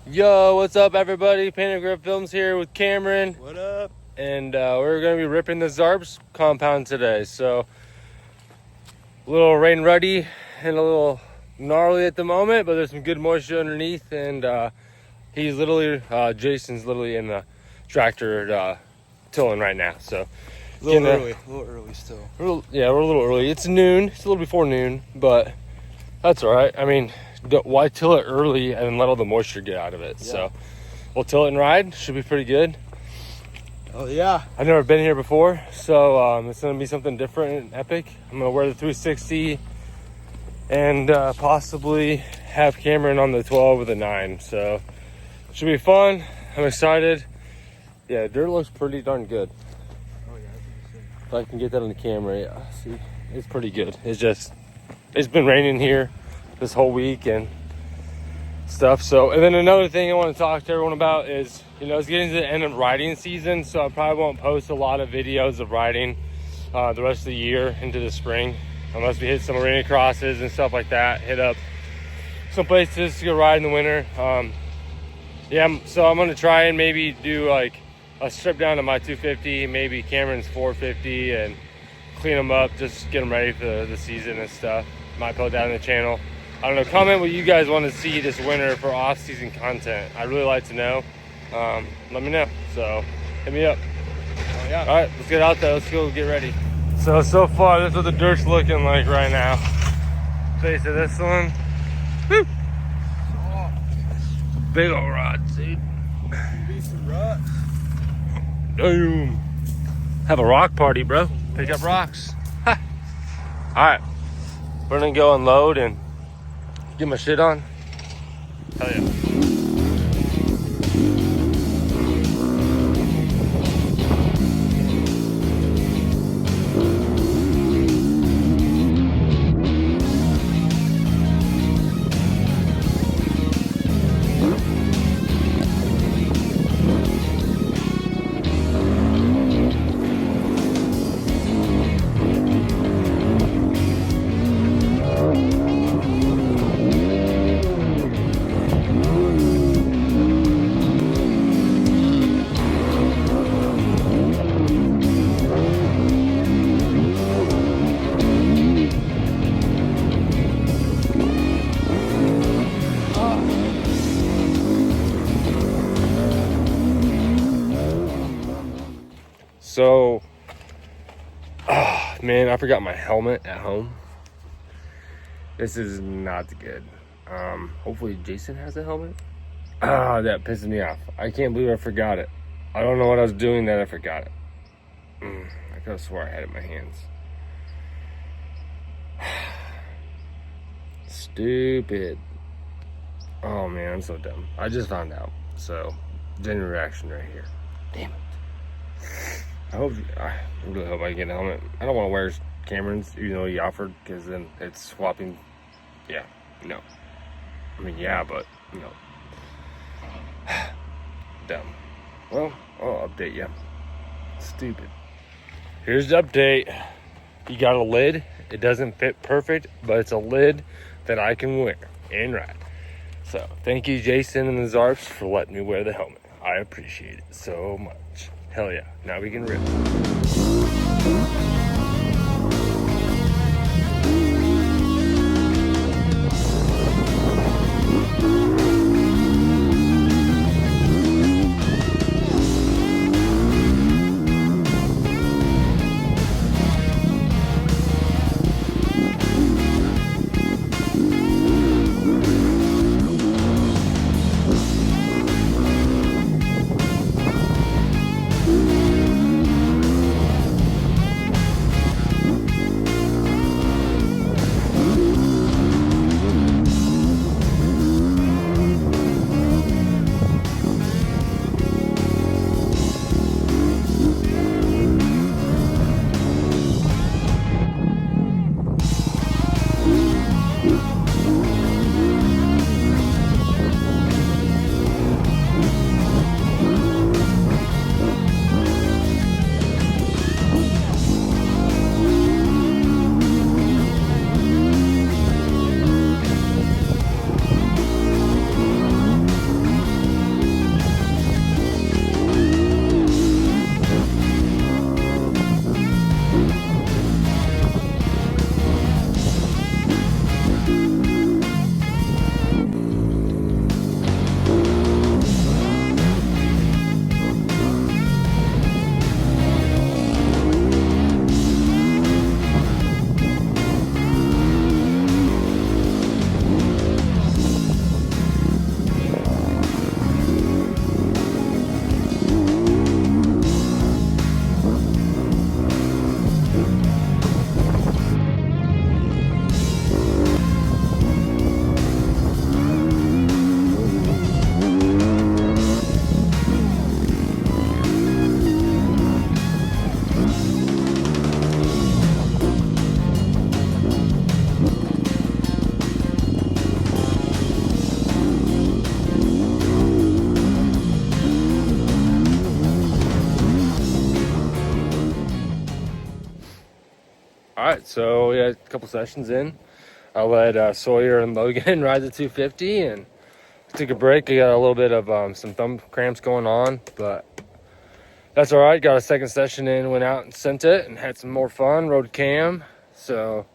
Yo, what's up, everybody? Painted Grip Films here with Cameron. What up? And we're going to be ripping the Zarps compound today. So, a little rain ruddy and a little gnarly at the moment, but there's some good moisture underneath. And he's literally, Jason's literally in the tractor tilling right now. So, A little early still. Yeah, we're a little early. It's noon. It's a little before noon, but that's all right. I mean, why till it early and then let all the moisture get out of it? Yeah. So we'll till it and ride. Should be pretty good. Oh yeah. I've never been here before, so it's gonna be something different and epic. I'm gonna wear the 360 and possibly have Cameron on the 12 or the 9. So it should be fun. I'm excited. Yeah, dirt looks pretty darn good. Oh yeah, If I can get that on the camera, yeah. See, it's pretty good. It's been raining here this whole week and stuff. So, and then another thing I want to talk to everyone about is, it's getting to the end of riding season, so I probably won't post a lot of videos of riding the rest of the year into the spring, unless we hit some arena crosses and stuff like that, hit up some places to go ride in the winter. So I'm going to try and maybe do like a strip down to my 250, maybe Cameron's 450, and clean them up, just get them ready for the season and stuff. Might put that on the channel. I don't know, comment what you guys want to see this winter for off-season content. I'd really like to know. Let me know. So, hit me up. Oh yeah. All right, let's get out there. Let's go get ready. So far, this is what the dirt's looking like right now. Face of this one. Woo! Big old rods, dude. Decent ruts. Damn. Have a rock party, bro. Pick up rocks. Ha. All right. We're gonna go unload and get my shit on. Hell yeah. So, man, I forgot my helmet at home. This is not good. Hopefully Jason has a helmet. That pisses me off. I can't believe I forgot it. I don't know what I was doing that I forgot it. I could have swore I had it in my hands. Stupid. Oh man, I'm so dumb. I just found out. So, genuine reaction right here. Damn it. I really hope I get a helmet. I don't want to wear Cameron's, even though he offered, because then it's swapping. Yeah, no. I mean, yeah, but no. Dumb. Well, I'll update you. Stupid. Here's the update. You got a lid. It doesn't fit perfect, but it's a lid that I can wear and ride. So, thank you, Jason and the Zarps, for letting me wear the helmet. I appreciate it so much. Hell yeah. Now we can rip. right, so we had a couple sessions in. I let Sawyer and Logan ride the 250 and took a break. I got a little bit of some thumb cramps going on, but that's all right. Got a second session in, went out and sent it and had some more fun. Rode Cam, so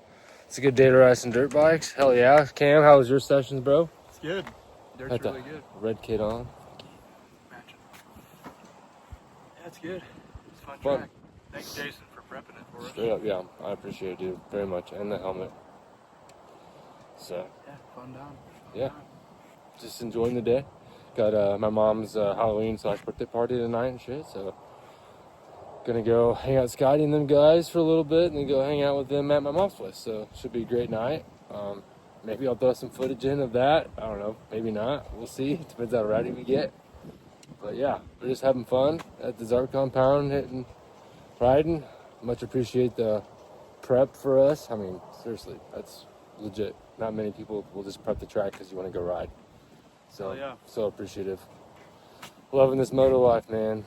it's a good day to ride some dirt bikes. Hell yeah. Cam, how was your sessions, bro? It's good. Dirt's Got the really good. red kit on. Matching. Yeah, it's good. It's a fun Fun. track. Thanks, Jason, for prepping it for us. Straight up, yeah. I appreciate it, dude, very much. And the helmet. So, Yeah, fun time. yeah. Just enjoying the day. Got my mom's Halloween/birthday party tonight and shit, so gonna go hang out with Scotty and them guys for a little bit and then go hang out with them at my mom's place. So should be a great night. Maybe I'll throw some footage in of that. I don't know, maybe not. We'll see. It depends how rowdy we get. But yeah, we're just having fun at the Zart compound, riding. Much appreciate the prep for us. I mean, seriously, that's legit. Not many people will just prep the track because you want to go ride. So, yeah. so appreciative. Loving this moto life, man.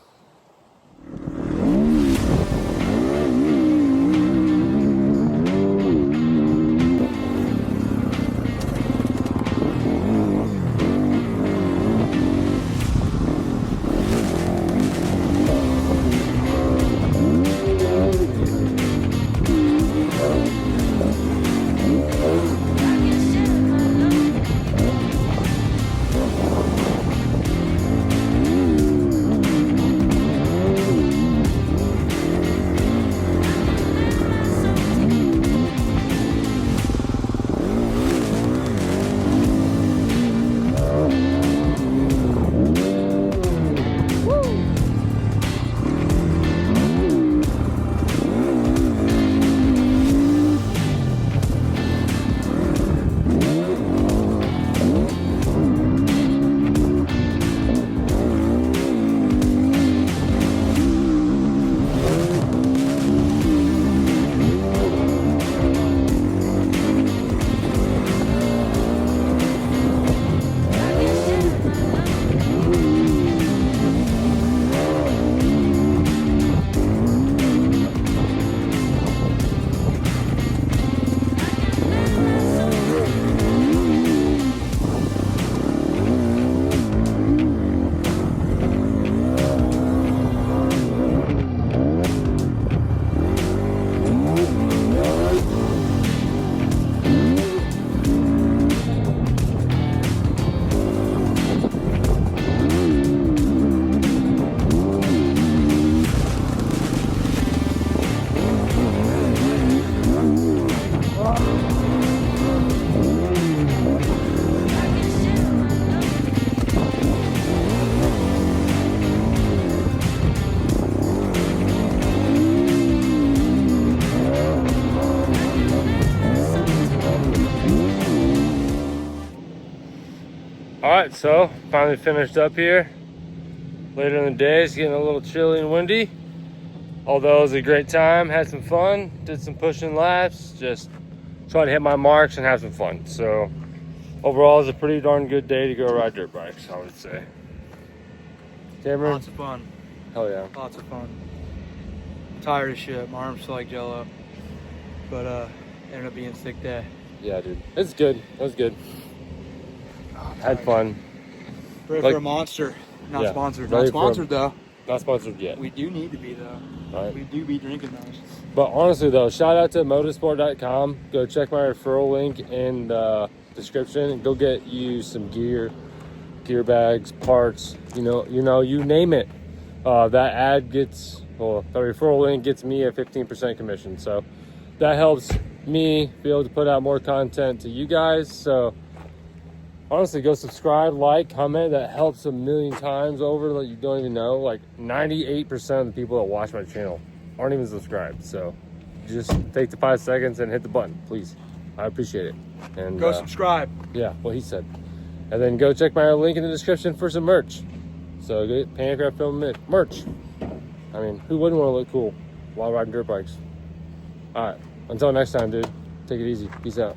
Alright, so finally finished up here. Later in the day, it's getting a little chilly and windy. Although it was a great time, had some fun, did some pushing laps, just trying to hit my marks and have some fun. So overall, it's a pretty darn good day to go ride dirt bikes, I would say. Cameron? Lots of fun. Hell yeah. Lots of fun. Tired as shit. My arms feel like jello. But ended up being a sick day. Yeah, dude. It's good. It was good. Had fun. Ready Like- for a monster. Not Yeah, sponsored. ready Not for sponsored though. Not sponsored yet. We do need to be though. Right. We do be drinking those. But honestly though, shout out to motorsport.com. Go check my referral link in the description and go get you some gear bags, parts, you name it. That ad gets, the referral link gets me a 15% commission. So that helps me be able to put out more content to you guys. So honestly, go subscribe, like, comment. That helps a million times over that you don't even know. Like 98% of the people that watch my channel aren't even subscribed. So just take the 5 seconds and hit the button, please. I appreciate it. And Go subscribe. yeah, what he said. And then go check my link in the description for some merch. So get Pancraft Film merch. I mean, who wouldn't want to look cool while riding dirt bikes? All right, until next time, dude. Take it easy. Peace out.